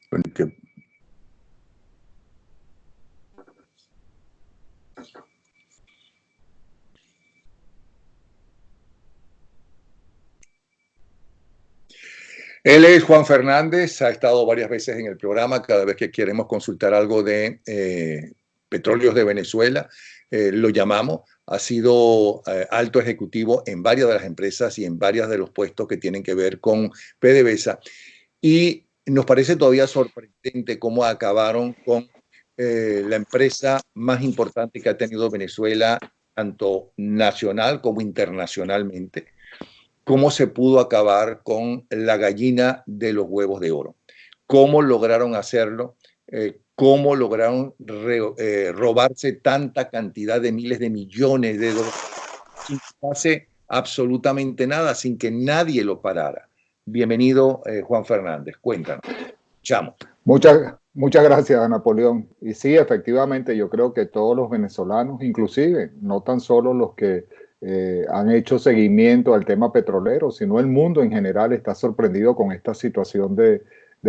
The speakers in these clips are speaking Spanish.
Que él es Juan Fernández, ha estado varias veces en el programa, cada vez que queremos consultar algo de petróleos de Venezuela, lo llamamos. Ha sido alto ejecutivo en varias de las empresas y en varios de los puestos que tienen que ver con PDVSA. Y nos parece todavía sorprendente cómo acabaron con la empresa más importante que ha tenido Venezuela, tanto nacional como internacionalmente. Cómo se pudo acabar con la gallina de los huevos de oro. Cómo lograron hacerlo, cómo lograron robarse tanta cantidad de miles de millones de dólares sin que pase absolutamente nada, sin que nadie lo parara. Bienvenido, Juan Fernández. Cuéntanos. Chamo. Muchas gracias, Napoleón. Y sí, efectivamente, yo creo que todos los venezolanos, inclusive, no tan solo los que han hecho seguimiento al tema petrolero, sino el mundo en general está sorprendido con esta situación de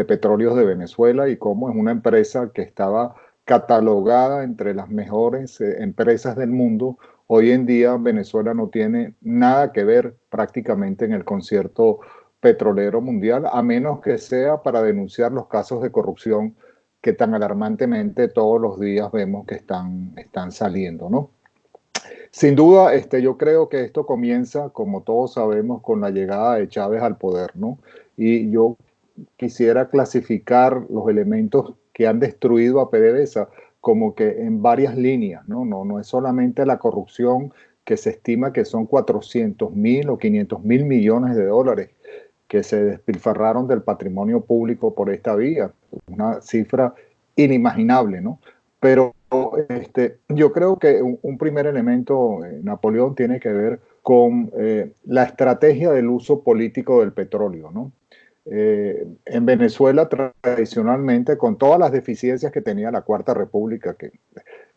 petróleos de Venezuela y cómo es una empresa que estaba catalogada entre las mejores empresas del mundo. Hoy en día Venezuela no tiene nada que ver prácticamente en el concierto petrolero mundial, a menos que sea para denunciar los casos de corrupción que tan alarmantemente todos los días vemos que están saliendo, ¿no? Sin duda, yo creo que esto comienza, como todos sabemos, con la llegada de Chávez al poder, ¿no? Y yo quisiera clasificar los elementos que han destruido a PDVSA como que en varias líneas, ¿no? No es solamente la corrupción, que se estima que son 400.000 o 500.000 millones de dólares que se despilfarraron del patrimonio público por esta vía, una cifra inimaginable, ¿no? Pero yo creo que un primer elemento, Napoleón, tiene que ver con la estrategia del uso político del petróleo, ¿no? En Venezuela, tradicionalmente, con todas las deficiencias que tenía la Cuarta República, que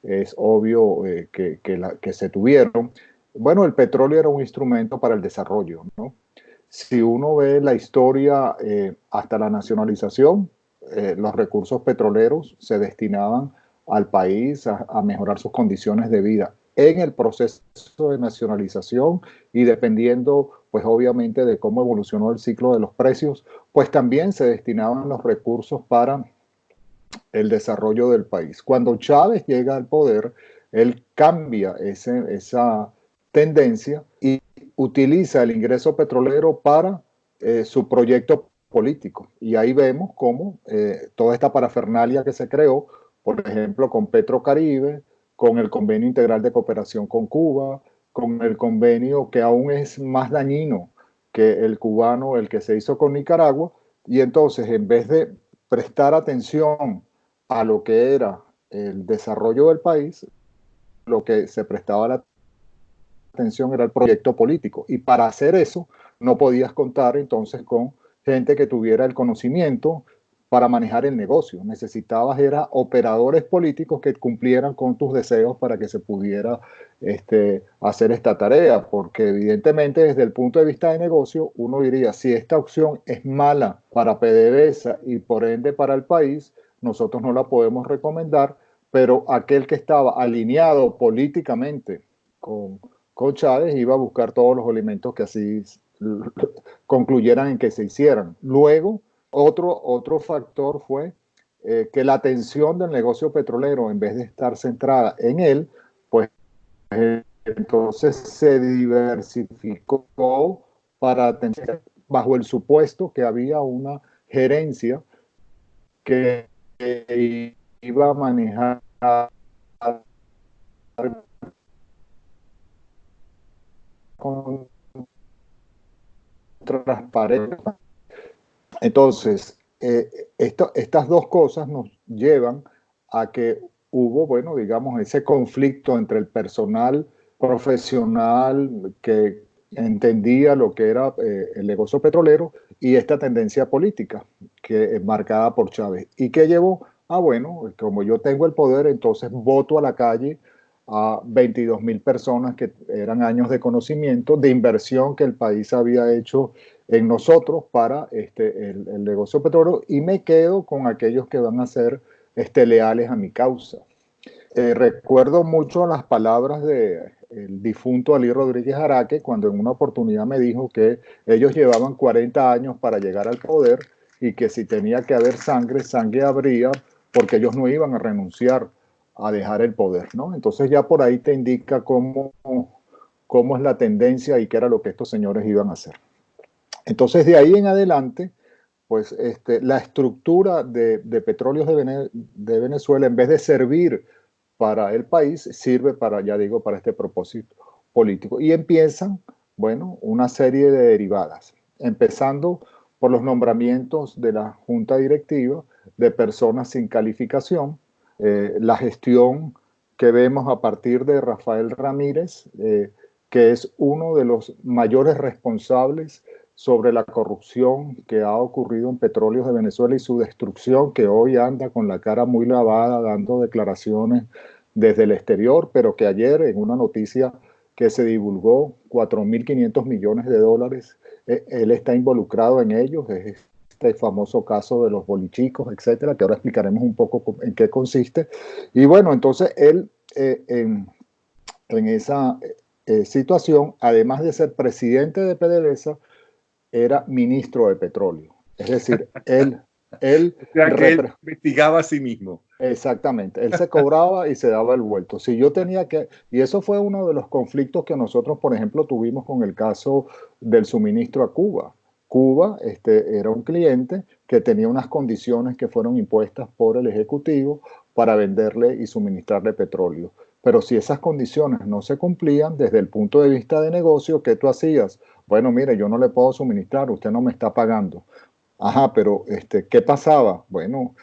es obvio que se tuvieron, bueno, el petróleo era un instrumento para el desarrollo, ¿no? Si uno ve la historia hasta la nacionalización, los recursos petroleros se destinaban al país a mejorar sus condiciones de vida. En el proceso de nacionalización y dependiendo, pues obviamente, de cómo evolucionó el ciclo de los precios, pues también se destinaban los recursos para el desarrollo del país. Cuando Chávez llega al poder, él cambia esa tendencia y utiliza el ingreso petrolero para su proyecto político. Y ahí vemos cómo toda esta parafernalia que se creó, por ejemplo, con Petrocaribe, con el Convenio Integral de Cooperación con Cuba, con el convenio que aún es más dañino que el cubano, el que se hizo con Nicaragua, y entonces en vez de prestar atención a lo que era el desarrollo del país, lo que se prestaba la atención era el proyecto político. Y para hacer eso no podías contar entonces con gente que tuviera el conocimiento para manejar el negocio. Necesitabas era operadores políticos que cumplieran con tus deseos para que se pudiera hacer esta tarea, porque evidentemente desde el punto de vista de negocio uno diría, si esta opción es mala para PDVSA y por ende para el país, nosotros no la podemos recomendar, pero aquel que estaba alineado políticamente con Chávez iba a buscar todos los elementos que así concluyeran en que se hicieran. Luego, otro factor fue que la atención del negocio petrolero, en vez de estar centrada en él, pues entonces se diversificó para atender bajo el supuesto que había una gerencia que iba a manejar con transparencia. Entonces, estas dos cosas nos llevan a que hubo, bueno, digamos, ese conflicto entre el personal profesional que entendía lo que era el negocio petrolero y esta tendencia política que es marcada por Chávez. ¿Y qué llevó? Ah, bueno, como yo tengo el poder, entonces voto a la calle a 22.000 personas que eran años de conocimiento, de inversión que el país había hecho en nosotros para el negocio petrolero, y me quedo con aquellos que van a ser leales a mi causa. Recuerdo mucho las palabras del difunto Alí Rodríguez Araque cuando en una oportunidad me dijo que ellos llevaban 40 años para llegar al poder y que si tenía que haber sangre, sangre habría, porque ellos no iban a renunciar a dejar el poder, ¿no? Entonces ya por ahí te indica cómo es la tendencia y qué era lo que estos señores iban a hacer. Entonces de ahí en adelante, pues la estructura de Petróleos de Venezuela, en vez de servir para el país, sirve para, ya digo, para este propósito político. Y empiezan, bueno, una serie de derivadas, empezando por los nombramientos de la junta directiva de personas sin calificación, la gestión que vemos a partir de Rafael Ramírez, que es uno de los mayores responsables sobre la corrupción que ha ocurrido en Petróleos de Venezuela y su destrucción, que hoy anda con la cara muy lavada, dando declaraciones desde el exterior, pero que ayer en una noticia que se divulgó, 4.500 millones de dólares, él está involucrado en ellos, es este famoso caso de los bolichicos, etcétera, que ahora explicaremos un poco en qué consiste. Y bueno, entonces él en esa situación, además de ser presidente de PDVSA, era ministro de petróleo. Es decir, él o sea, que él investigaba a sí mismo. Exactamente, él se cobraba y se daba el vuelto. Si yo tenía que, y eso fue uno de los conflictos que nosotros, por ejemplo, tuvimos con el caso del suministro a Cuba. Cuba era un cliente que tenía unas condiciones que fueron impuestas por el Ejecutivo para venderle y suministrarle petróleo. Pero si esas condiciones no se cumplían desde el punto de vista de negocio, ¿qué tú hacías? Bueno, mire, yo no le puedo suministrar, usted no me está pagando. Ajá, pero ¿qué pasaba? Bueno,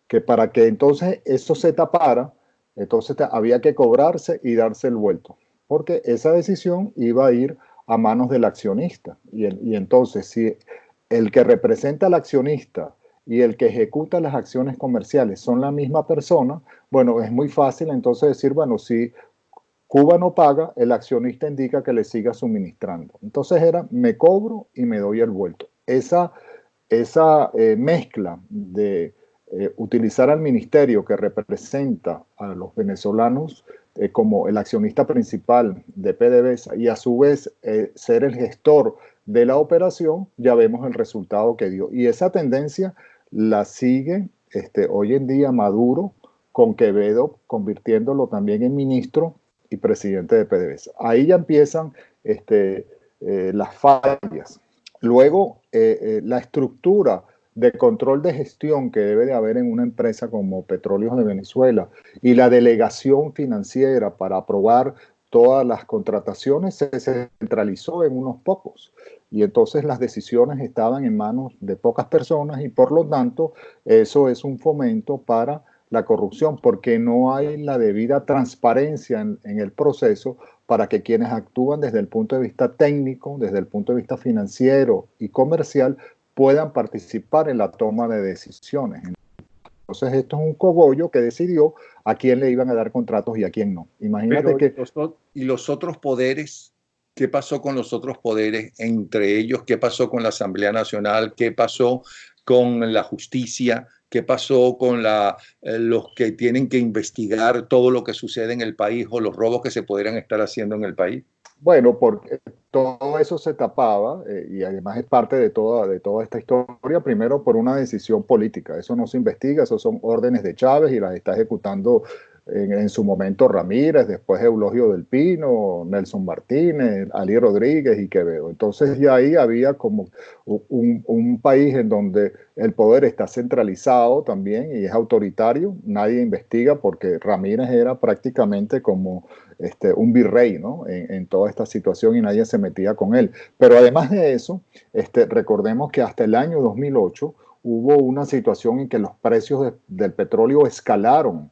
que para que entonces eso se tapara, entonces había que cobrarse y darse el vuelto, porque esa decisión iba a ir a manos del accionista. Y entonces, si el que representa al accionista y el que ejecuta las acciones comerciales son la misma persona, bueno, es muy fácil entonces decir, bueno, si Cuba no paga, el accionista indica que le siga suministrando. Entonces era, me cobro y me doy el vuelto. Esa mezcla de utilizar al ministerio que representa a los venezolanos como el accionista principal de PDVSA y a su vez ser el gestor de la operación, ya vemos el resultado que dio. Y esa tendencia la sigue hoy en día Maduro con Quevedo, convirtiéndolo también en ministro y presidente de PDVSA. Ahí ya empiezan las fallas. Luego, la estructura de control de gestión que debe de haber en una empresa como Petróleos de Venezuela y la delegación financiera para aprobar todas las contrataciones se centralizó en unos pocos. Y entonces las decisiones estaban en manos de pocas personas y por lo tanto eso es un fomento para la corrupción porque no hay la debida transparencia en el proceso para que quienes actúan desde el punto de vista técnico, desde el punto de vista financiero y comercial, puedan participar en la toma de decisiones. Entonces esto es un cogollo que decidió a quién le iban a dar contratos y a quién no. Imagínate que... ¿Y los otros poderes? ¿Qué pasó con los otros poderes? Entre ellos, ¿qué pasó con la Asamblea Nacional? ¿Qué pasó con la justicia? ¿Qué pasó con los que tienen que investigar todo lo que sucede en el país o los robos que se podrían estar haciendo en el país? Bueno, porque todo eso se tapaba y además es parte de toda esta historia, primero por una decisión política. Eso no se investiga, eso son órdenes de Chávez y las está ejecutando en su momento Ramírez, después Eulogio del Pino, Nelson Martínez, Alí Rodríguez y Quevedo. Entonces ya ahí había como un país en donde el poder está centralizado también y es autoritario. Nadie investiga porque Ramírez era prácticamente como un virrey, ¿no? en toda esta situación y nadie se metía con él. Pero además de eso, recordemos que hasta el año 2008 hubo una situación en que los precios del petróleo escalaron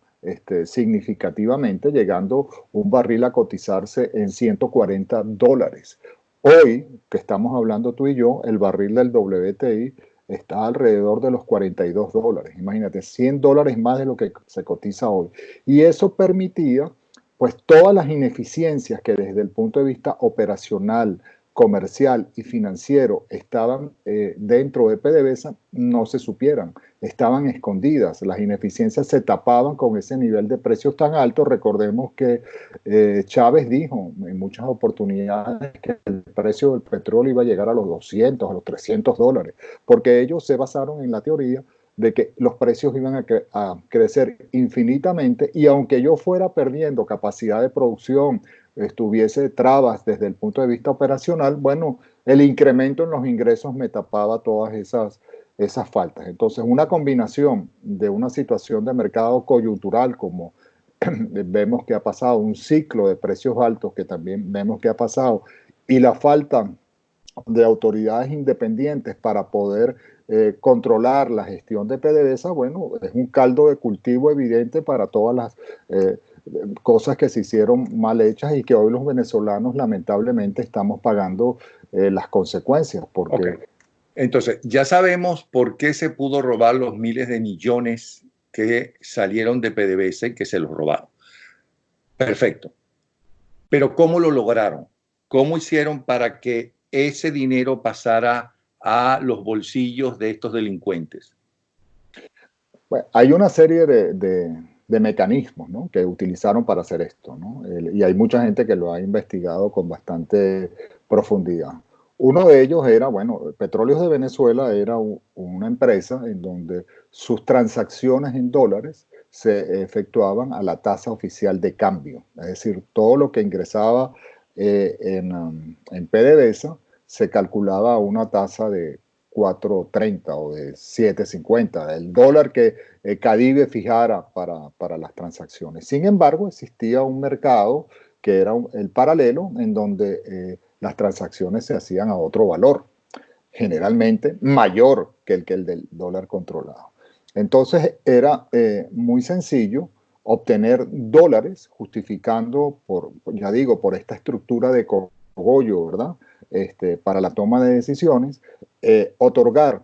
significativamente, llegando un barril a cotizarse en $140. Hoy, que estamos hablando tú y yo, el barril del WTI está alrededor de los $42. Imagínate, $100 más de lo que se cotiza hoy. Y eso permitía, pues, todas las ineficiencias que desde el punto de vista operacional, comercial y financiero estaban dentro de PDVSA no se supieran, estaban escondidas, las ineficiencias se tapaban con ese nivel de precios tan alto. Recordemos que Chávez dijo en muchas oportunidades que el precio del petróleo iba a llegar a los 200, a los $300, porque ellos se basaron en la teoría de que los precios iban a crecer infinitamente, y aunque yo fuera perdiendo capacidad de producción, estuviese trabas desde el punto de vista operacional, bueno, el incremento en los ingresos me tapaba todas esas faltas. Entonces, una combinación de una situación de mercado coyuntural, como vemos que ha pasado, un ciclo de precios altos que también vemos que ha pasado, y la falta de autoridades independientes para poder controlar la gestión de PDVSA, bueno, es un caldo de cultivo evidente para todas las cosas que se hicieron mal hechas y que hoy los venezolanos lamentablemente estamos pagando las consecuencias. Porque... Okay. Entonces, ya sabemos por qué se pudo robar los miles de millones que salieron de PDVSA y que se los robaron. Perfecto. Pero ¿cómo lo lograron? ¿Cómo hicieron para que ese dinero pasara a los bolsillos de estos delincuentes? Bueno, hay una serie de mecanismos, ¿no?, que utilizaron para hacer esto, ¿no? Y hay mucha gente que lo ha investigado con bastante profundidad. Uno de ellos era, bueno, Petróleos de Venezuela era una empresa en donde sus transacciones en dólares se efectuaban a la tasa oficial de cambio. Es decir, todo lo que ingresaba en PDVSA se calculaba a una tasa de 4.30 o de 7.50, el dólar que Cadive fijara para las transacciones. Sin embargo, existía un mercado que era el paralelo, en donde las transacciones se hacían a otro valor, generalmente mayor que el del dólar controlado. Entonces era muy sencillo obtener dólares, justificando, ya digo, por esta estructura de cogollo, ¿verdad?, para la toma de decisiones, otorgar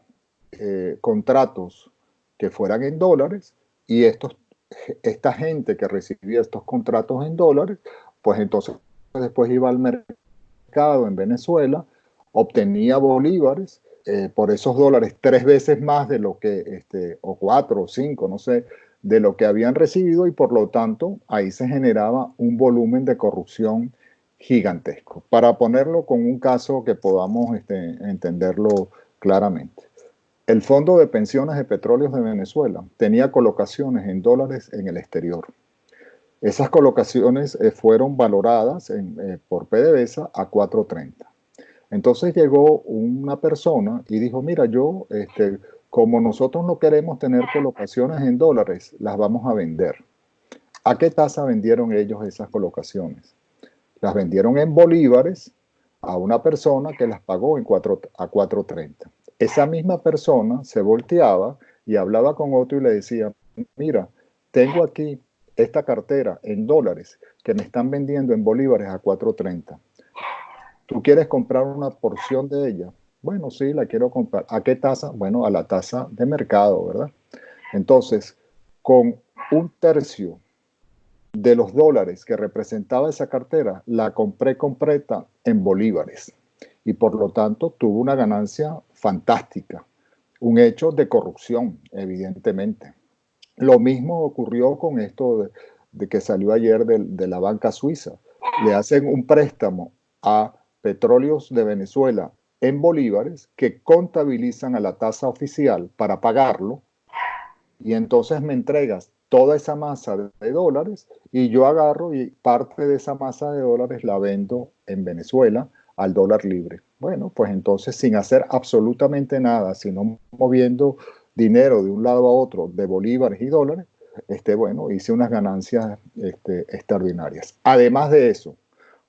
contratos que fueran en dólares, y esta gente que recibía estos contratos en dólares, pues entonces después iba al mercado en Venezuela, obtenía bolívares por esos dólares 3 veces más de lo que, o 4 o 5, no sé, de lo que habían recibido, y por lo tanto ahí se generaba un volumen de corrupción gigantesco. Para ponerlo con un caso que podamos entenderlo claramente, el Fondo de Pensiones de Petróleos de Venezuela tenía colocaciones en dólares en el exterior. Esas colocaciones fueron valoradas por PDVSA a 4.30. Entonces llegó una persona y dijo, mira, yo, como nosotros no queremos tener colocaciones en dólares, las vamos a vender. ¿A qué tasa vendieron ellos esas colocaciones? Las vendieron en bolívares a una persona que las pagó a 4.30. Esa misma persona se volteaba y hablaba con otro y le decía, mira, tengo aquí esta cartera en dólares que me están vendiendo en bolívares a 4.30. ¿Tú quieres comprar una porción de ella? Bueno, sí, la quiero comprar. ¿A qué tasa? Bueno, a la tasa de mercado, ¿verdad? Entonces, con 1/3 de los dólares que representaba esa cartera, la compré completa en bolívares, y por lo tanto tuvo una ganancia fantástica, un hecho de corrupción, evidentemente. Lo mismo ocurrió con esto de que salió ayer de la banca suiza. Le hacen un préstamo a Petróleos de Venezuela en bolívares que contabilizan a la tasa oficial para pagarlo, y entonces me entregas toda esa masa de dólares, y yo agarro y parte de esa masa de dólares la vendo en Venezuela al dólar libre. Bueno, pues entonces, sin hacer absolutamente nada, sino moviendo dinero de un lado a otro de bolívares y dólares, bueno, hice unas ganancias extraordinarias. Además de eso,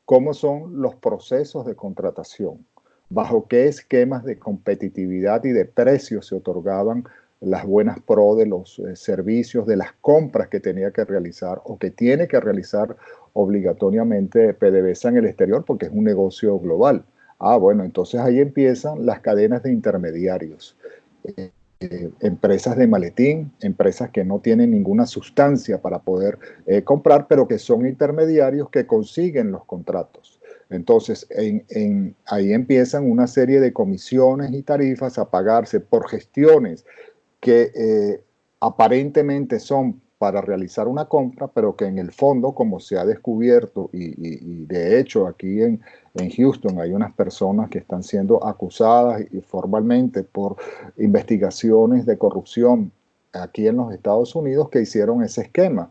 ¿cómo son los procesos de contratación? ¿Bajo qué esquemas de competitividad y de precios se otorgaban las buenas pro de los servicios, de las compras que tenía que realizar o que tiene que realizar obligatoriamente PDVSA en el exterior, porque es un negocio global? Bueno, entonces ahí empiezan las cadenas de intermediarios. Empresas de maletín, empresas que no tienen ninguna sustancia para poder comprar, pero que son intermediarios que consiguen los contratos. Entonces, ahí empiezan una serie de comisiones y tarifas a pagarse por gestiones que aparentemente son para realizar una compra, pero que en el fondo, como se ha descubierto, y de hecho aquí en Houston hay unas personas que están siendo acusadas y formalmente por investigaciones de corrupción aquí en los Estados Unidos que hicieron ese esquema,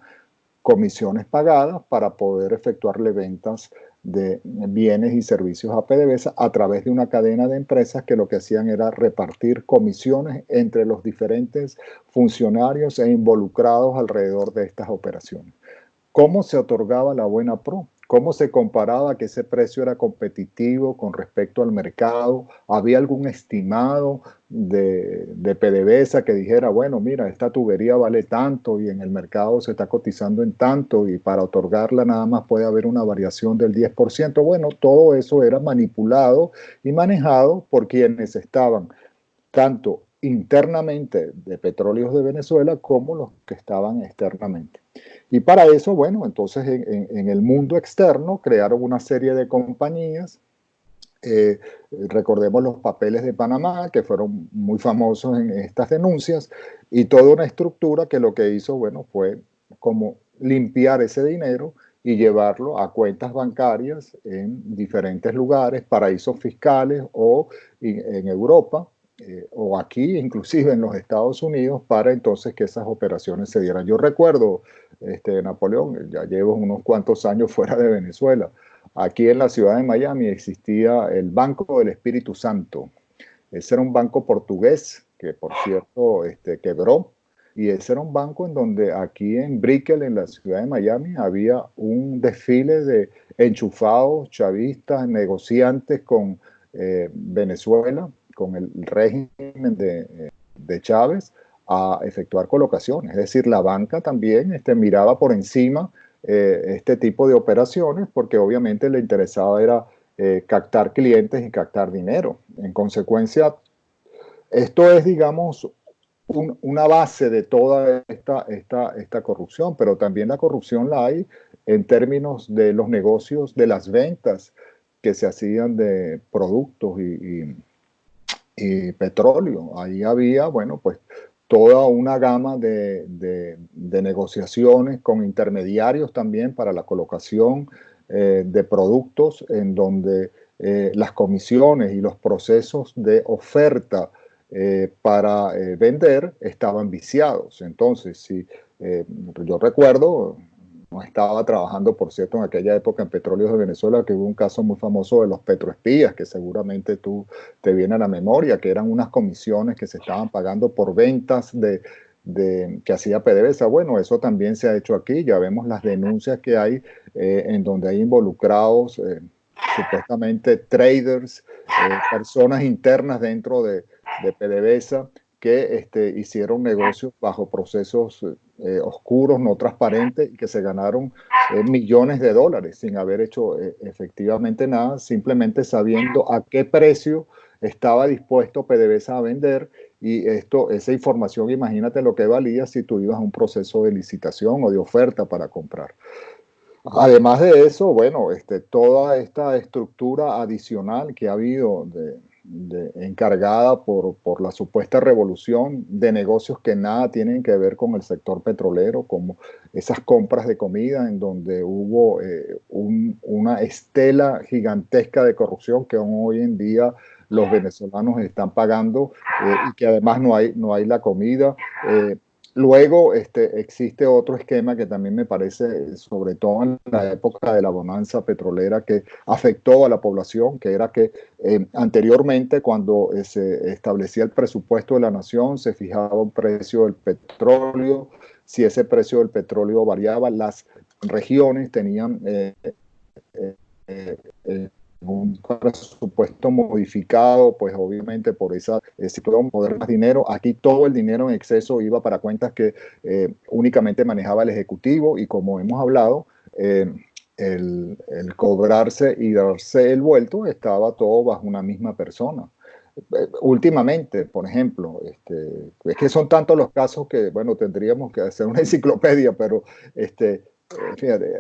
comisiones pagadas para poder efectuarle ventas de bienes y servicios a PDVSA a través de una cadena de empresas que lo que hacían era repartir comisiones entre los diferentes funcionarios e involucrados alrededor de estas operaciones. ¿Cómo se otorgaba la buena pro? ¿Cómo se comparaba que ese precio era competitivo con respecto al mercado? ¿Había algún estimado de PDVSA que dijera, bueno, mira, esta tubería vale tanto y en el mercado se está cotizando en tanto y para otorgarla nada más puede haber una variación del 10%? Bueno, todo eso era manipulado y manejado por quienes estaban tanto internamente de Petróleos de Venezuela como los que estaban externamente. Y para eso, bueno, entonces en el mundo externo crearon una serie de compañías. Recordemos los papeles de Panamá, que fueron muy famosos en estas denuncias, y toda una estructura que lo que hizo, bueno, fue como limpiar ese dinero y llevarlo a cuentas bancarias en diferentes lugares, paraísos fiscales o en Europa, o aquí, inclusive en los Estados Unidos, para entonces que esas operaciones se dieran. Yo recuerdo, Napoleón, ya llevo unos cuantos años fuera de Venezuela. Aquí en la ciudad de Miami existía el Banco del Espíritu Santo. Ese era un banco portugués que, por cierto, quebró. Y ese era un banco en donde aquí en Brickell, en la ciudad de Miami, había un desfile de enchufados, chavistas, negociantes con Venezuela, con el régimen de Chávez, a efectuar colocaciones. Es decir, la banca también miraba por encima este tipo de operaciones porque obviamente le interesaba era captar clientes y captar dinero. En consecuencia, esto es, digamos, una base de toda esta corrupción, pero también la corrupción la hay en términos de los negocios, de las ventas que se hacían de productos y petróleo. Ahí había, bueno, pues toda una gama de negociaciones con intermediarios también para la colocación de productos en donde las comisiones y los procesos de oferta para vender estaban viciados. Entonces, si yo recuerdo, no estaba trabajando, por cierto, en aquella época en Petróleos de Venezuela, que hubo un caso muy famoso de los petroespías, que seguramente tú te viene a la memoria, que eran unas comisiones que se estaban pagando por ventas que hacía PDVSA. Bueno, eso también se ha hecho aquí, ya vemos las denuncias que hay en donde hay involucrados supuestamente traders, personas internas dentro de PDVSA que hicieron negocios bajo procesos oscuros, no transparentes, y que se ganaron millones de dólares sin haber hecho efectivamente nada, simplemente sabiendo a qué precio estaba dispuesto PDVSA a vender, y esa información, imagínate lo que valía si tú ibas a un proceso de licitación o de oferta para comprar. Además de eso, bueno, toda esta estructura adicional que ha habido encargada por la supuesta revolución de negocios que nada tienen que ver con el sector petrolero, como esas compras de comida en donde hubo una estela gigantesca de corrupción que aún hoy en día los venezolanos están pagando y que además no hay la comida. Luego existe otro esquema que también me parece, sobre todo en la época de la bonanza petrolera, que afectó a la población, que era que anteriormente, cuando se establecía el presupuesto de la nación, se fijaba un precio del petróleo. Si ese precio del petróleo variaba, las regiones tenían un presupuesto modificado, pues obviamente por esa situación, poder más dinero. Aquí todo el dinero en exceso iba para cuentas que únicamente manejaba el Ejecutivo, y como hemos hablado, el cobrarse y darse el vuelto estaba todo bajo una misma persona. Últimamente, por ejemplo, es que son tantos los casos que, bueno, tendríamos que hacer una enciclopedia, pero fíjate,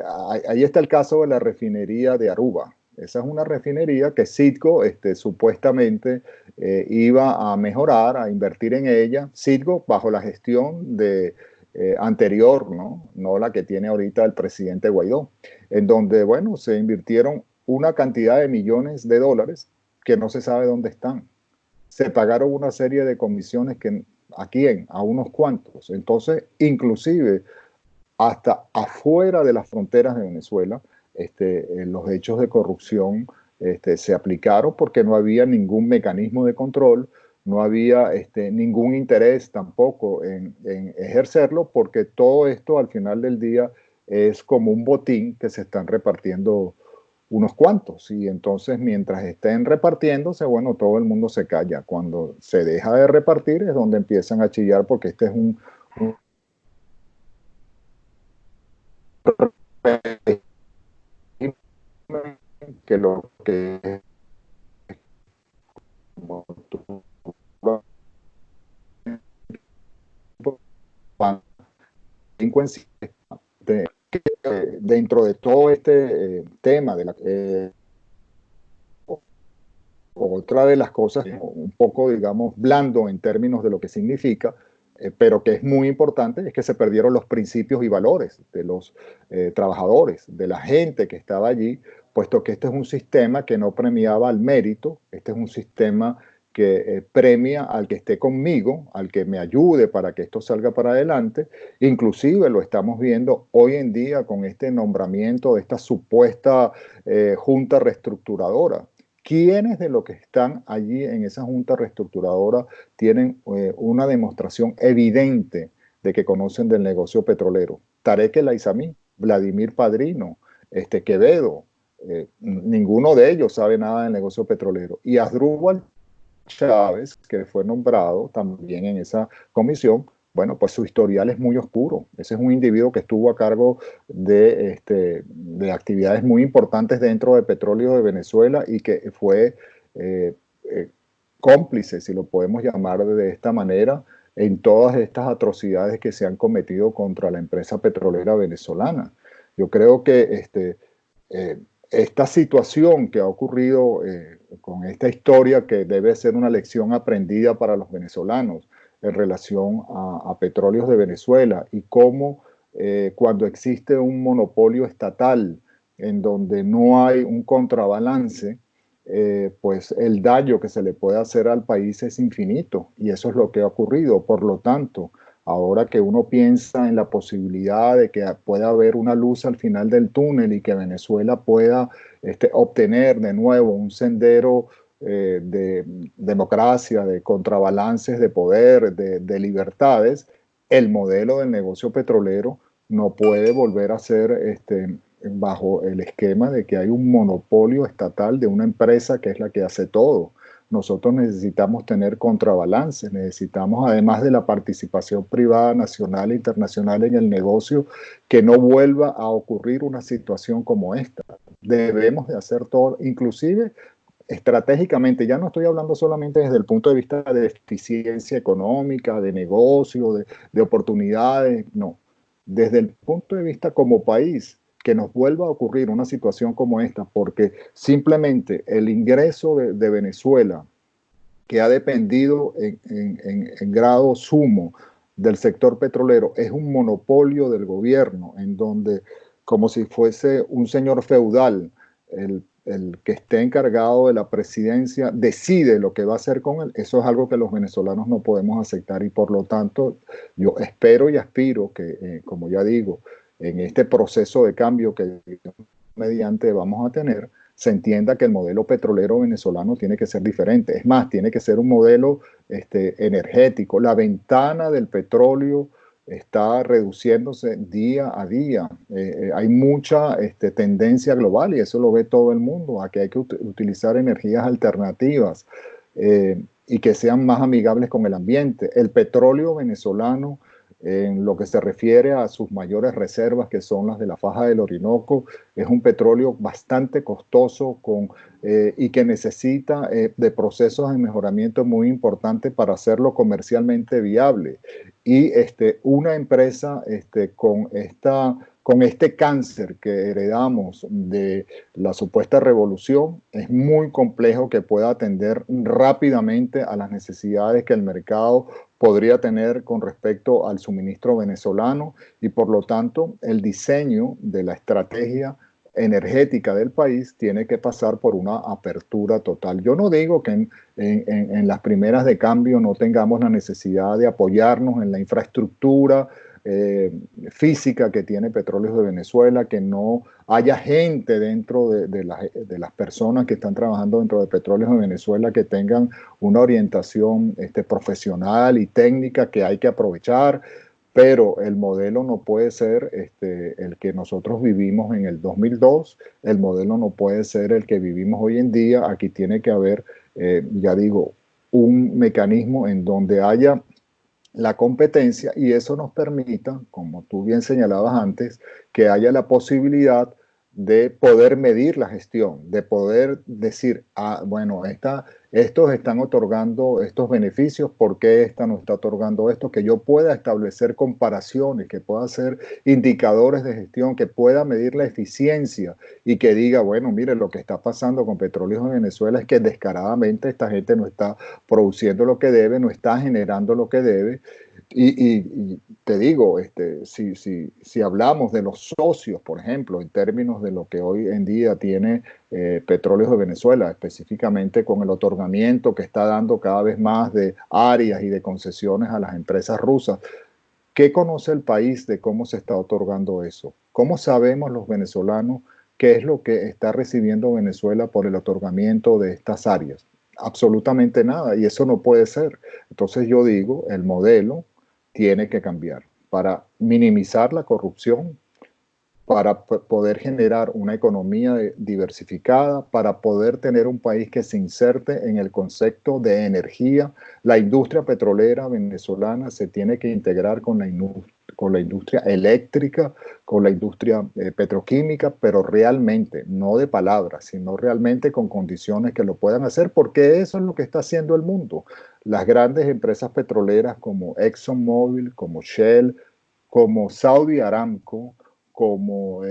ahí está el caso de la refinería de Aruba. Esa es una refinería que Citgo supuestamente iba a mejorar, a invertir en ella. Citgo bajo la gestión anterior, ¿no? No la que tiene ahorita el presidente Guaidó, en donde, bueno, se invirtieron una cantidad de millones de dólares que no se sabe dónde están. Se pagaron una serie de comisiones que, ¿a quién? A unos cuantos. Entonces, inclusive, hasta afuera de las fronteras de Venezuela, los hechos de corrupción se aplicaron porque no había ningún mecanismo de control, no había ningún interés tampoco en ejercerlo, porque todo esto al final del día es como un botín que se están repartiendo unos cuantos, y entonces mientras estén repartiéndose, bueno, todo el mundo se calla. Cuando se deja de repartir es donde empiezan a chillar, porque este es un que lo que dentro de todo tema de otra de las cosas un poco, digamos, blando en términos de lo que significa, pero que es muy importante, es que se perdieron los principios y valores de los trabajadores, de la gente que estaba allí, puesto que este es un sistema que no premiaba al mérito, este es un sistema que premia al que esté conmigo, al que me ayude para que esto salga para adelante. Inclusive lo estamos viendo hoy en día con este nombramiento de esta supuesta junta reestructuradora. ¿Quiénes de los que están allí en esa junta reestructuradora tienen una demostración evidente de que conocen del negocio petrolero? Tarek El Aizami, Vladimir Padrino, Quevedo, ninguno de ellos sabe nada del negocio petrolero. Y Asdrúbal Chávez, que fue nombrado también en esa comisión, bueno, pues su historial es muy oscuro. Ese es un individuo que estuvo a cargo de actividades muy importantes dentro de Petróleo de Venezuela y que fue eh, eh, cómplice, si lo podemos llamar de esta manera, en todas estas atrocidades que se han cometido contra la empresa petrolera venezolana. Yo creo que esta situación que ha ocurrido con esta historia, que debe ser una lección aprendida para los venezolanos en relación a Petróleos de Venezuela, y cómo cuando existe un monopolio estatal en donde no hay un contrabalance, pues el daño que se le puede hacer al país es infinito, y eso es lo que ha ocurrido. Por lo tanto, ahora que uno piensa en la posibilidad de que pueda haber una luz al final del túnel y que Venezuela pueda obtener de nuevo un sendero de democracia, de contrabalances de poder, de libertades, el modelo del negocio petrolero no puede volver a ser bajo el esquema de que hay un monopolio estatal de una empresa que es la que hace todo. Nosotros necesitamos tener contrabalances, necesitamos, además de la participación privada, nacional e internacional en el negocio, que no vuelva a ocurrir una situación como esta. Debemos de hacer todo, inclusive estratégicamente. Ya no estoy hablando solamente desde el punto de vista de eficiencia económica, de negocio, de oportunidades, no. Desde el punto de vista como país, que nos vuelva a ocurrir una situación como esta, porque simplemente el ingreso de Venezuela, que ha dependido en grado sumo del sector petrolero, es un monopolio del gobierno, en donde, como si fuese un señor feudal, el que esté encargado de la presidencia decide lo que va a hacer con él. Eso es algo que los venezolanos no podemos aceptar, y por lo tanto yo espero y aspiro que, como ya digo, en este proceso de cambio que mediante vamos a tener, se entienda que el modelo petrolero venezolano tiene que ser diferente. Es más, tiene que ser un modelo energético. La ventana del petróleo está reduciéndose día a día. Hay mucha tendencia global, y eso lo ve todo el mundo, a que hay que utilizar energías alternativas y que sean más amigables con el ambiente. El petróleo venezolano, en lo que se refiere a sus mayores reservas, que son las de la faja del Orinoco, es un petróleo bastante costoso y que necesita de procesos de mejoramiento muy importantes para hacerlo comercialmente viable. Y una empresa con esta con este cáncer que heredamos de la supuesta revolución, es muy complejo que pueda atender rápidamente a las necesidades que el mercado podría tener con respecto al suministro venezolano y por lo tanto el diseño de la estrategia energética del país tiene que pasar por una apertura total. Yo no digo que en las primeras de cambio no tengamos la necesidad de apoyarnos en la infraestructura física que tiene Petróleos de Venezuela, que no haya gente dentro de las personas que están trabajando dentro de Petróleos de Venezuela que tengan una orientación profesional y técnica que hay que aprovechar, pero el modelo no puede ser el que nosotros vivimos en el 2002, el modelo no puede ser el que vivimos hoy en día. Aquí tiene que haber, ya digo, un mecanismo en donde haya la competencia y eso nos permita, como tú bien señalabas antes, que haya la posibilidad de poder medir la gestión, de poder decir, ah, bueno, estos están otorgando estos beneficios, ¿por qué esta no está otorgando esto? Que yo pueda establecer comparaciones, que pueda hacer indicadores de gestión, que pueda medir la eficiencia y que diga, bueno, mire, lo que está pasando con Petróleos de Venezuela es que descaradamente esta gente no está produciendo lo que debe, no está generando lo que debe. Y te digo, si hablamos de los socios, por ejemplo, en términos de lo que hoy en día tiene Petróleos de Venezuela, específicamente con el otorgamiento que está dando cada vez más de áreas y de concesiones a las empresas rusas, ¿qué conoce el país de cómo se está otorgando eso? ¿Cómo sabemos los venezolanos qué es lo que está recibiendo Venezuela por el otorgamiento de estas áreas? Absolutamente nada, y eso no puede ser. Entonces yo digo, el modelo tiene que cambiar para minimizar la corrupción, para poder generar una economía diversificada, para poder tener un país que se inserte en el concepto de energía. La industria petrolera venezolana se tiene que integrar con la industria eléctrica, con la industria petroquímica, pero realmente, no de palabras, sino realmente con condiciones que lo puedan hacer, porque eso es lo que está haciendo el mundo. Las grandes empresas petroleras como ExxonMobil, como Shell, como Saudi Aramco, como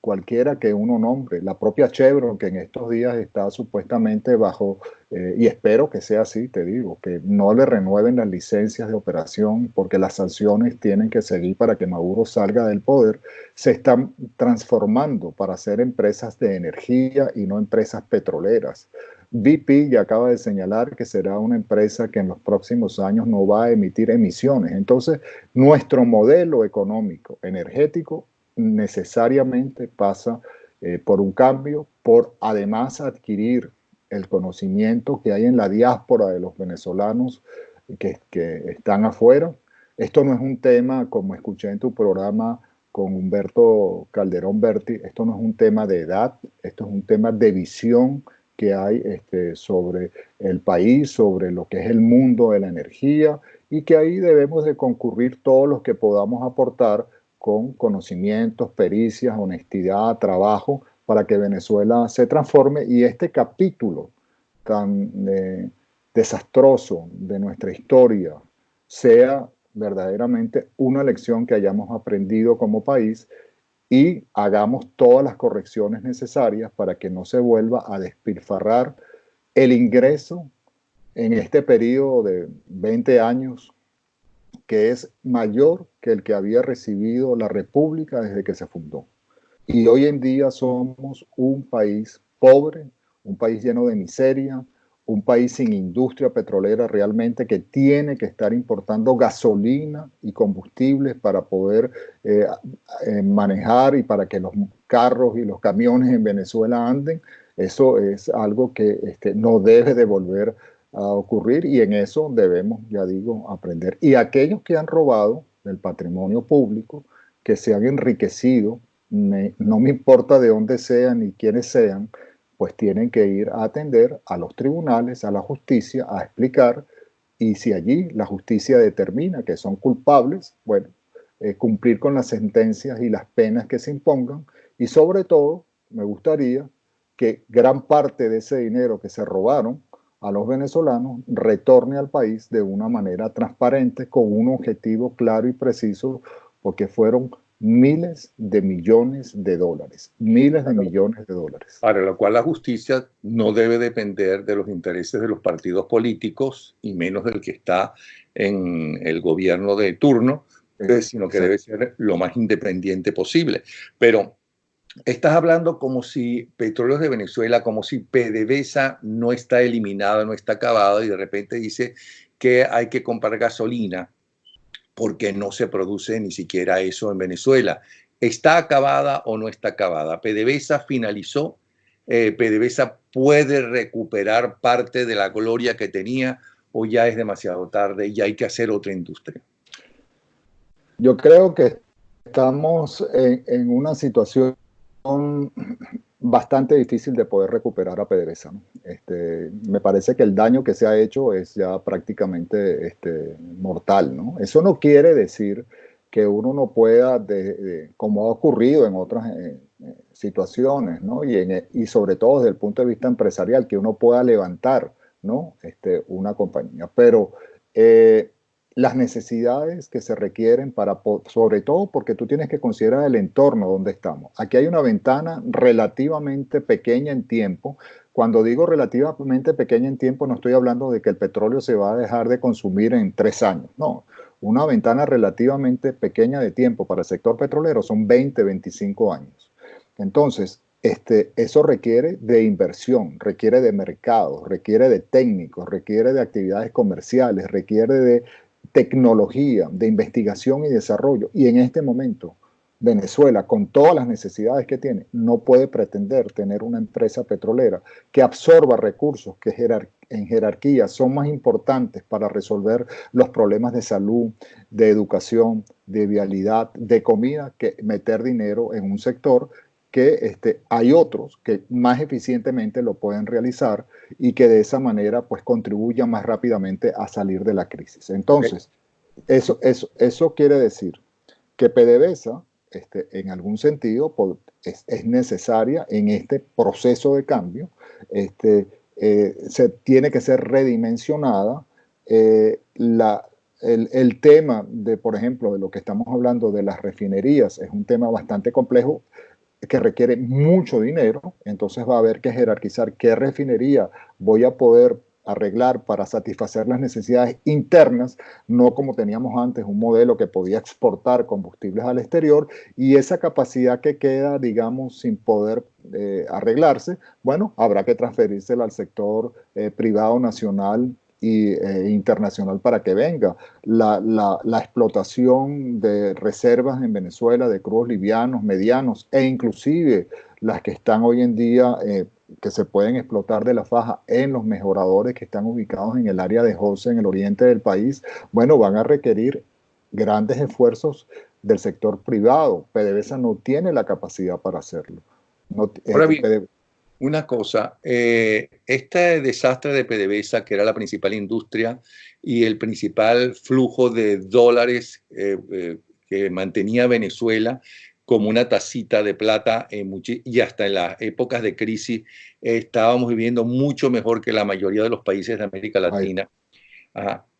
cualquiera que uno nombre, la propia Chevron, que en estos días está supuestamente bajo, y espero que sea así, te digo, que no le renueven las licencias de operación porque las sanciones tienen que seguir para que Maduro salga del poder, se están transformando para ser empresas de energía y no empresas petroleras. BP ya acaba de señalar que será una empresa que en los próximos años no va a emitir emisiones. Entonces, nuestro modelo económico, energético, necesariamente pasa por un cambio, por además adquirir el conocimiento que hay en la diáspora de los venezolanos que están afuera. Esto no es un tema, como escuché en tu programa con Humberto Calderón Berti, esto no es un tema de edad, esto es un tema de visión que hay sobre el país, sobre lo que es el mundo de la energía y que ahí debemos de concurrir todos los que podamos aportar con conocimientos, pericias, honestidad, trabajo, para que Venezuela se transforme y este capítulo tan desastroso de nuestra historia sea verdaderamente una lección que hayamos aprendido como país y hagamos todas las correcciones necesarias para que no se vuelva a despilfarrar el ingreso en este periodo de 20 años que es mayor que el que había recibido la República desde que se fundó. Y hoy en día somos un país pobre, un país lleno de miseria, un país sin industria petrolera realmente que tiene que estar importando gasolina y combustibles para poder manejar y para que los carros y los camiones en Venezuela anden. Eso es algo que no debe de volver a ocurrir y en eso debemos, ya digo, aprender. Y aquellos que han robado el patrimonio público, que se han enriquecido, no me importa de dónde sean ni quiénes sean, pues tienen que ir a atender a los tribunales, a la justicia, a explicar, y si allí la justicia determina que son culpables, bueno, cumplir con las sentencias y las penas que se impongan, y sobre todo, me gustaría que gran parte de ese dinero que se robaron a los venezolanos retorne al país de una manera transparente, con un objetivo claro y preciso, porque fueron miles de millones de dólares, miles de millones de dólares. Para lo cual la justicia no debe depender de los intereses de los partidos políticos y menos del que está en el gobierno de turno, sino que debe ser lo más independiente posible. Pero estás hablando como si Petróleos de Venezuela, como si PDVSA no está eliminada, no está acabada, y de repente dice que hay que comprar gasolina porque no se produce ni siquiera eso en Venezuela. ¿Está acabada o no está acabada? PDVSA finalizó. PDVSA puede recuperar parte de la gloria que tenía, o ya es demasiado tarde y hay que hacer otra industria. Yo creo que estamos en una situación bastante difícil de poder recuperar a PDVSA, ¿no? Me parece que el daño que se ha hecho es ya prácticamente mortal, ¿no? Eso no quiere decir que uno no pueda, como ha ocurrido en otras situaciones, ¿no? Y sobre todo desde el punto de vista empresarial, que uno pueda levantar, ¿no? Una compañía. Pero las necesidades que se requieren sobre todo porque tú tienes que considerar el entorno donde estamos. Aquí hay una ventana relativamente pequeña en tiempo. Cuando digo relativamente pequeña en tiempo, no estoy hablando de que el petróleo se va a dejar de consumir en 3 años. No, una ventana relativamente pequeña de tiempo para el sector petrolero son 20, 25 años. Entonces, eso requiere de inversión, requiere de mercado, requiere de técnicos, requiere de actividades comerciales, requiere de tecnología, de investigación y desarrollo. Y en este momento, Venezuela, con todas las necesidades que tiene, no puede pretender tener una empresa petrolera que absorba recursos que en jerarquía son más importantes para resolver los problemas de salud, de educación, de vialidad, de comida, que meter dinero en un sector que hay otros que más eficientemente lo pueden realizar y que de esa manera pues contribuyan más rápidamente a salir de la crisis. Entonces, eso quiere decir que PDVSA, en algún sentido, es necesaria en este proceso de cambio, se tiene que ser redimensionada. El tema de, por ejemplo, de lo que estamos hablando de las refinerías es un tema bastante complejo que requiere mucho dinero, entonces va a haber que jerarquizar qué refinería voy a poder arreglar para satisfacer las necesidades internas, no como teníamos antes, un modelo que podía exportar combustibles al exterior, y esa capacidad que queda, digamos, sin poder arreglarse, bueno, habrá que transferírsela al sector privado nacional internacional para que venga. La explotación de reservas en Venezuela de crudos livianos, medianos e inclusive las que están hoy en día que se pueden explotar de la faja en los mejoradores que están ubicados en el área de José, en el oriente del país, bueno, van a requerir grandes esfuerzos del sector privado. PDVSA no tiene la capacidad para hacerlo. Ahora bien, una cosa, este desastre de PDVSA, que era la principal industria y el principal flujo de dólares que mantenía Venezuela como una tacita de plata, y hasta en las épocas de crisis estábamos viviendo mucho mejor que la mayoría de los países de América Latina.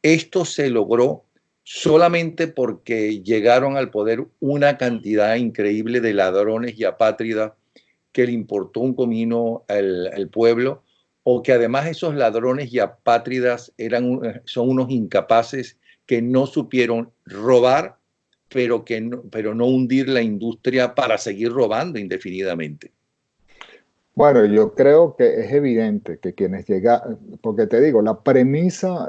Esto se logró solamente porque llegaron al poder una cantidad increíble de ladrones y apátridas que le importó un comino al pueblo, o que además esos ladrones y apátridas son unos incapaces que no supieron robar, pero no hundir la industria para seguir robando indefinidamente. Bueno, yo creo que es evidente que quienes llegan, porque te digo, la premisa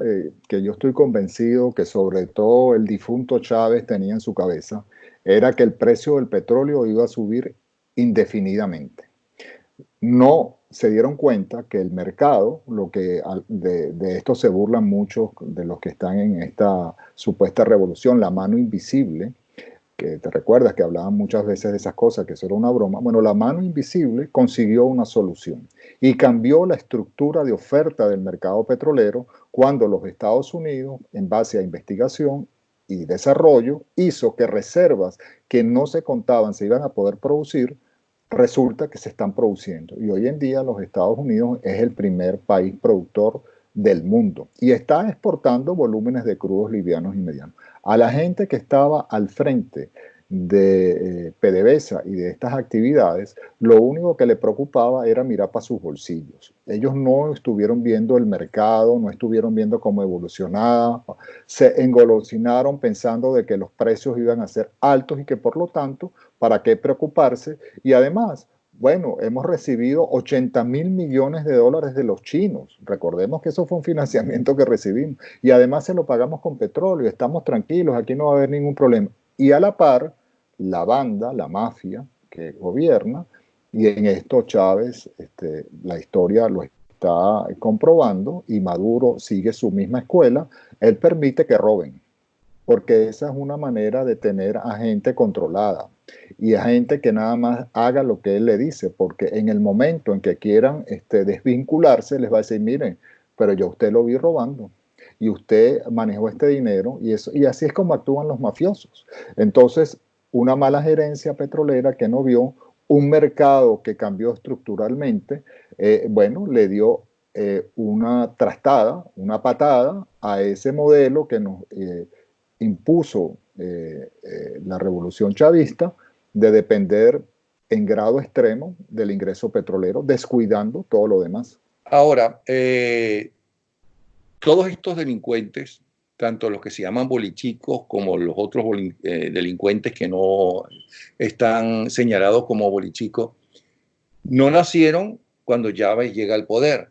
que yo estoy convencido que sobre todo el difunto Chávez tenía en su cabeza, era que el precio del petróleo iba a subir indefinidamente. No se dieron cuenta que el mercado, de esto se burlan muchos de los que están en esta supuesta revolución, la mano invisible, que te recuerdas que hablaban muchas veces de esas cosas, que eso era una broma. Bueno, la mano invisible consiguió una solución y cambió la estructura de oferta del mercado petrolero cuando los Estados Unidos, en base a investigación y desarrollo, hizo que reservas que no se contaban se iban a poder producir, resulta que se están produciendo. Y hoy en día los Estados Unidos es el primer país productor del mundo y está exportando volúmenes de crudos livianos y medianos. A la gente que estaba al frente de PDVSA y de estas actividades, lo único que le preocupaba era mirar para sus bolsillos. Ellos no estuvieron viendo el mercado, no estuvieron viendo cómo evolucionaba, se engolosinaron pensando de que los precios iban a ser altos y que por lo tanto, ¿para qué preocuparse? Y además, bueno, hemos recibido 80.000 millones de dólares de los chinos. Recordemos que eso fue un financiamiento que recibimos. Y además se lo pagamos con petróleo. Estamos tranquilos, aquí no va a haber ningún problema. Y a la par, la banda, la mafia que gobierna, y en esto Chávez, la historia lo está comprobando, y Maduro sigue su misma escuela, él permite que roben, porque esa es una manera de tener a gente controlada y a gente que nada más haga lo que él le dice, porque en el momento en que quieran desvincularse, les va a decir, miren, pero yo a usted lo vi robando y usted manejó este dinero y, eso, y así es como actúan los mafiosos. Entonces, una mala gerencia petrolera que no vio un mercado que cambió estructuralmente, bueno, le dio una trastada, una patada a ese modelo que nos impuso la revolución chavista de depender en grado extremo del ingreso petrolero, descuidando todo lo demás. Ahora, todos estos delincuentes, tanto los que se llaman bolichicos como los otros delincuentes que no están señalados como bolichicos, no nacieron cuando Chávez llega al poder.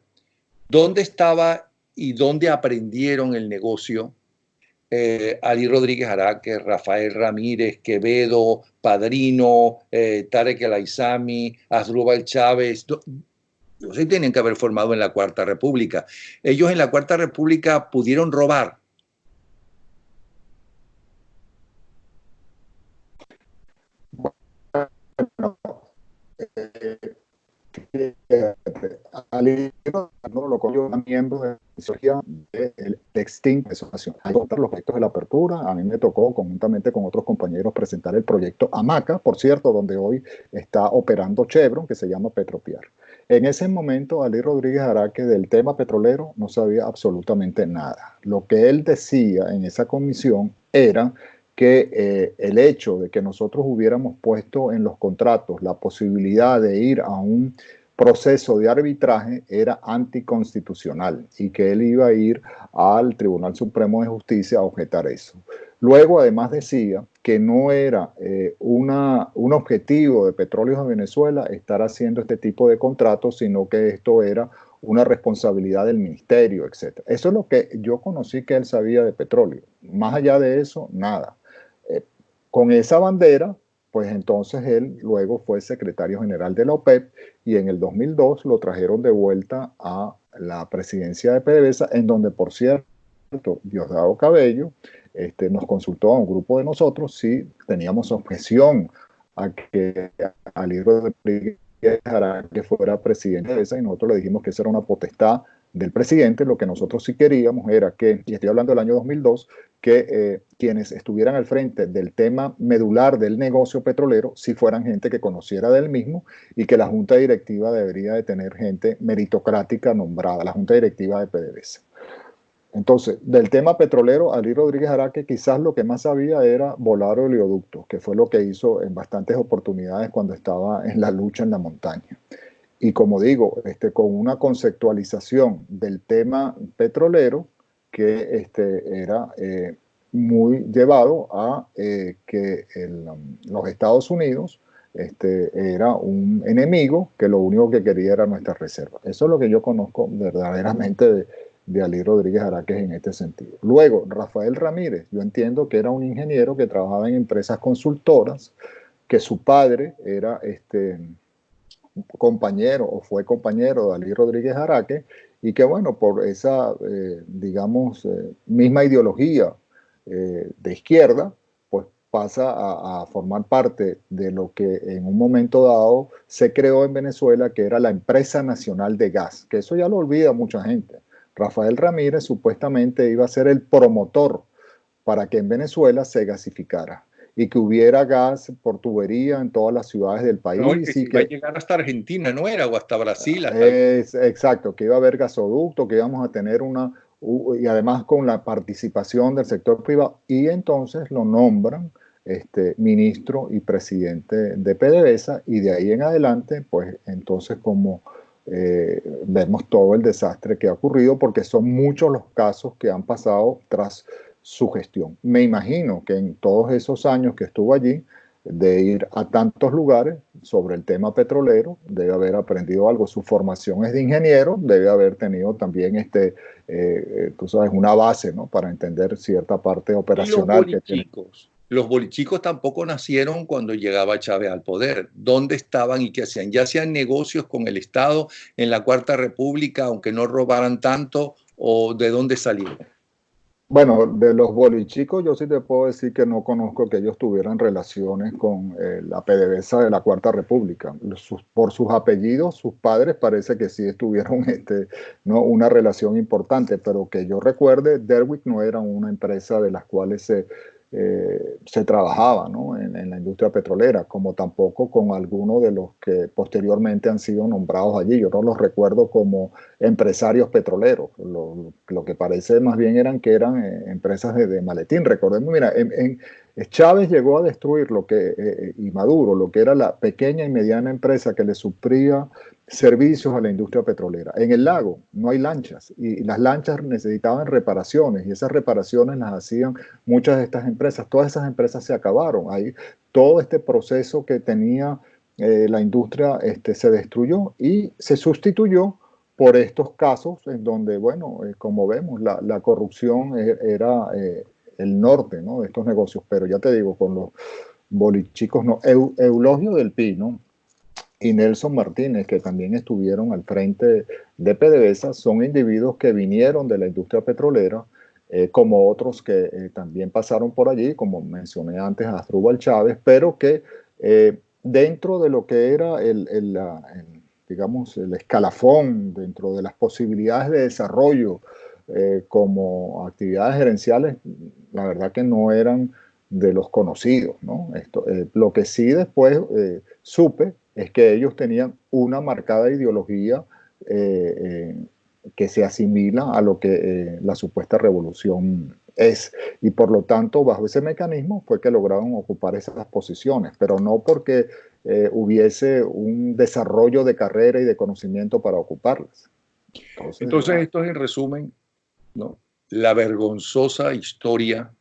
¿Dónde estaba y dónde aprendieron el negocio Ali Rodríguez Araque, Rafael Ramírez, Quevedo, Padrino, Tarek El Aizami, Asdrúbal Chávez? Ellos se tienen que haber formado en la Cuarta República. Ellos en la Cuarta República pudieron robar. Bueno, Ali no lo cogió miembro de la sociedad del extinto Nacional. Hay otros los proyectos de la apertura. A mí me tocó conjuntamente con otros compañeros presentar el proyecto Hamaca, por cierto, donde hoy está operando Chevron, que se llama Petropiar. En ese momento, Ali Rodríguez Araque del tema petrolero no sabía absolutamente nada. Lo que él decía en esa comisión era que el hecho de que nosotros hubiéramos puesto en los contratos la posibilidad de ir a un proceso de arbitraje era anticonstitucional y que él iba a ir al Tribunal Supremo de Justicia a objetar eso. Luego, además, decía que no era un objetivo de Petróleos de Venezuela estar haciendo este tipo de contratos, sino que esto era una responsabilidad del ministerio, etc. Eso es lo que yo conocí que él sabía de petróleo. Más allá de eso, nada. Con esa bandera, pues entonces él luego fue secretario general de la OPEP y en el 2002 lo trajeron de vuelta a la presidencia de PDVSA, en donde, por cierto, Diosdado Cabello nos consultó a un grupo de nosotros si teníamos objeción a que Ali Rodríguez Araque fuera presidente de PDVSA, y nosotros le dijimos que esa era una potestad del presidente. Lo que nosotros sí queríamos era que, y estoy hablando del año 2002, que quienes estuvieran al frente del tema medular del negocio petrolero sí fueran gente que conociera del mismo, y que la junta directiva debería de tener gente meritocrática nombrada, la junta directiva de PDVSA. Entonces, del tema petrolero, Ali Rodríguez Araque quizás lo que más sabía era volar oleoductos, que fue lo que hizo en bastantes oportunidades cuando estaba en la lucha en la montaña. Y como digo, con una conceptualización del tema petrolero que era muy llevado a que los Estados Unidos era un enemigo que lo único que quería era nuestra reserva. Eso es lo que yo conozco verdaderamente de Ali Rodríguez Araque en este sentido. Luego, Rafael Ramírez, yo entiendo que era un ingeniero que trabajaba en empresas consultoras, que su padre era compañero o fue compañero de Ali Rodríguez Araque, y que bueno, por esa, digamos, misma ideología de izquierda, pues pasa a formar parte de lo que en un momento dado se creó en Venezuela, que era la Empresa Nacional de Gas, que eso ya lo olvida mucha gente. Rafael Ramírez supuestamente iba a ser el promotor para que en Venezuela se gasificara y que hubiera gas por tubería en todas las ciudades del país. No, y que y iba a llegar hasta Argentina, ¿no era? O hasta Brasil. Hasta exacto, que iba a haber gasoducto, que íbamos a tener y además con la participación del sector privado. Y entonces lo nombran ministro y presidente de PDVSA, y de ahí en adelante, pues entonces como vemos todo el desastre que ha ocurrido, porque son muchos los casos que han pasado tras su gestión. Me imagino que en todos esos años que estuvo allí, de ir a tantos lugares sobre el tema petrolero, debe haber aprendido algo. Su formación es de ingeniero, debe haber tenido también tú sabes, una base, ¿no?, para entender cierta parte operacional que tiene. Los bolichicos tampoco nacieron cuando llegaba Chávez al poder. ¿Dónde estaban y qué hacían? Ya hacían negocios con el Estado en la Cuarta República, aunque no robaran tanto, ¿o de dónde salieron? Bueno, de los bolichicos yo sí te puedo decir que no conozco que ellos tuvieran relaciones con la PDVSA de la Cuarta República. Por sus apellidos, sus padres parece que sí estuvieron ¿no?, una relación importante, pero que yo recuerde, Derwick no era una empresa de las cuales se trabajaba, ¿no?, en la industria petrolera, como tampoco con alguno de los que posteriormente han sido nombrados allí. Yo no los recuerdo como empresarios petroleros. Lo que parece más bien eran empresas de maletín. Recordemos, mira, Chávez llegó a destruir y Maduro, lo que era la pequeña y mediana empresa que le suplía servicios a la industria petrolera. En el lago no hay lanchas, y las lanchas necesitaban reparaciones, y esas reparaciones las hacían muchas de estas empresas. Todas esas empresas se acabaron. Ahí todo este proceso que tenía la industria se destruyó y se sustituyó por estos casos en donde, bueno, como vemos, la corrupción era el norte, ¿no?, de estos negocios. Pero ya te digo, con los bolichicos, no. Eulogio del Pino y Nelson Martínez, que también estuvieron al frente de PDVSA, son individuos que vinieron de la industria petrolera, como otros que también pasaron por allí, como mencioné antes a Asdrúbal Chávez, pero que dentro de lo que era digamos, el escalafón, dentro de las posibilidades de desarrollo como actividades gerenciales, la verdad que no eran de los conocidos, ¿no? Lo que sí después supe es que ellos tenían una marcada ideología que se asimila a lo que la supuesta revolución es, y por lo tanto bajo ese mecanismo fue que lograron ocupar esas posiciones, pero no porque hubiese un desarrollo de carrera y de conocimiento para ocuparlas. Entonces esto es, en resumen, ¿no?, la vergonzosa historia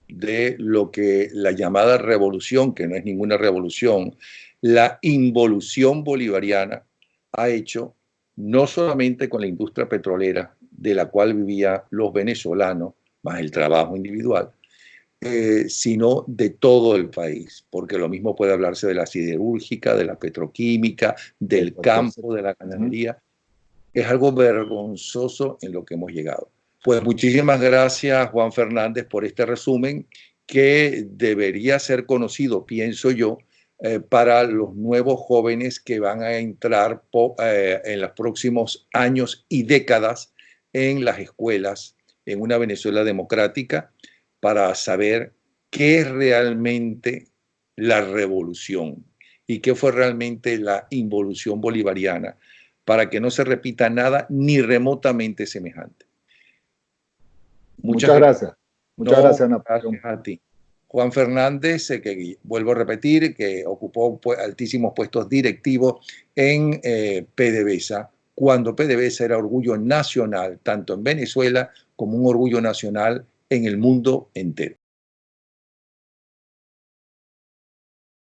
de lo que la llamada revolución, que no es ninguna revolución, la involución bolivariana ha hecho, no solamente con la industria petrolera, de la cual vivían los venezolanos, más el trabajo individual, sino de todo el país, porque lo mismo puede hablarse de la siderúrgica, de la petroquímica, del campo, de la ganadería. Es algo vergonzoso en lo que hemos llegado. Pues muchísimas gracias, Juan Fernández, por este resumen que debería ser conocido, pienso yo, para los nuevos jóvenes que van a entrar en los próximos años y décadas en las escuelas en una Venezuela democrática, para saber qué es realmente la revolución y qué fue realmente la involución bolivariana, para que no se repita nada ni remotamente semejante. Muchas gracias. Muchas gracias, Napoleón. Gracias a ti. Juan Fernández, que vuelvo a repetir, que ocupó altísimos puestos directivos en PDVSA, cuando PDVSA era orgullo nacional, tanto en Venezuela como un orgullo nacional en el mundo entero.